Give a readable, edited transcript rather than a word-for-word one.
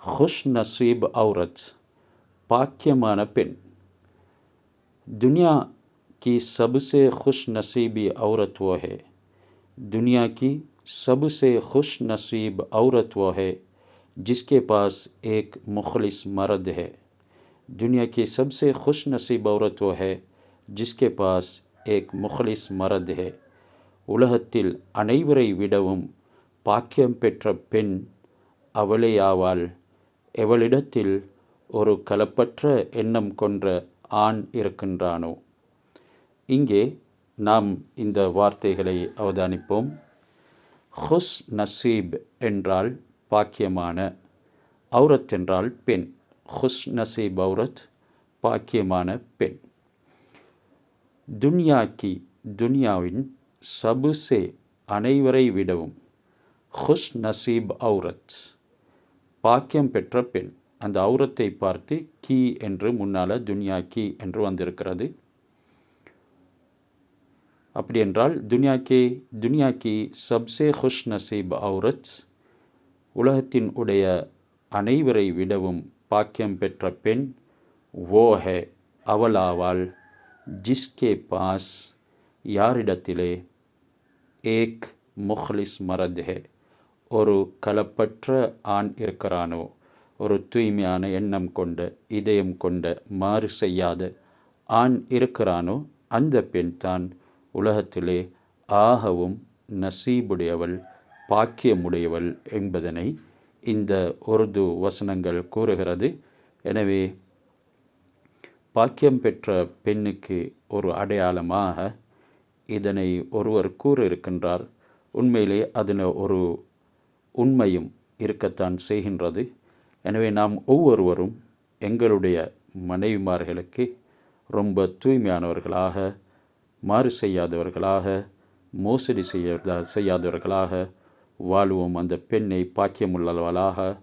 खुश नसीब औरत, पाक्यमान पेन। दुनिया की सबसे खुश नसीबी औरत वो है। दुनिया की सबसे खुश नसीब औरत वो है जिसके पास एक मुखलिस मर्द है। दुनिया की सबसे खुश नसीब औरत वो है जिसके पास एक मुखलिस मर्द है. உலகத்தில் அனைவரை விடவும் பாக்கியம் பெற்ற பெண் அவளேயாவாள் எவளிடத்தில் ஒரு கலப்பற்ற எண்ணம் கொன்ற ஆண் இருக்கின்றானோ. இங்கே நாம் இந்த வார்த்தைகளை அவதானிப்போம். ஹுஸ் நசீப் என்றால் பாக்கியமான, அவுரத் என்றால் பெண். ஹுஸ் நசீப் அவுரத், பாக்கியமான பெண். துன்யாக்கி, துன்யாவின், சபுசே அனைவரை விடவும், ஹுஸ் நசீப் அவுரத் பாக்கியம் பெற்ற பெண். அந்த அவுரத்தை பார்த்து கி என்று முன்னால் துன்யா கி என்று வந்திருக்கிறது. அப்படி என்றால் துன்யா கி சப்சே ஹுஷ் நசீப் அவுரத், உலகத்தின் உடைய அனைவரை விடவும் பாக்கியம் பெற்ற பெண் ஓ ஹே அவளாவாள், ஜிஸ்கே பாஸ் யாரிடத்திலே ஏக் முஹ்லிஸ் மரத் ஹே ஒரு கலப்பற்ற ஆண் இருக்கிறானோ, ஒரு தூய்மையான எண்ணம் கொண்ட இதயம் கொண்ட மாறு செய்யாத ஆண் இருக்கிறானோ, அந்த பெண் தான் உலகத்திலே ஆகவும் நசீபுடையவள், பாக்கியமுடையவள் என்பதனை இந்த உருது வசனங்கள் கூறுகிறது. எனவே பாக்கியம் பெற்ற பெண்ணுக்கு ஒரு அடையாளமாக இதனை ஒருவர் கூற இருக்கின்றார். உண்மையிலே அதில் ஒரு உண்மையும் இருக்கத்தான் செய்கின்றது. எனவே நாம் ஒவ்வொருவரும் எங்களுடைய மனைவிமார்களுக்கு ரொம்ப தூய்மையானவர்களாக, மாறு செய்யாதவர்களாக, மோசடி செய்யாதவர்களாக வாழ்வோம். அந்த பெண்ணை பாக்கியமுள்ளவர்களாக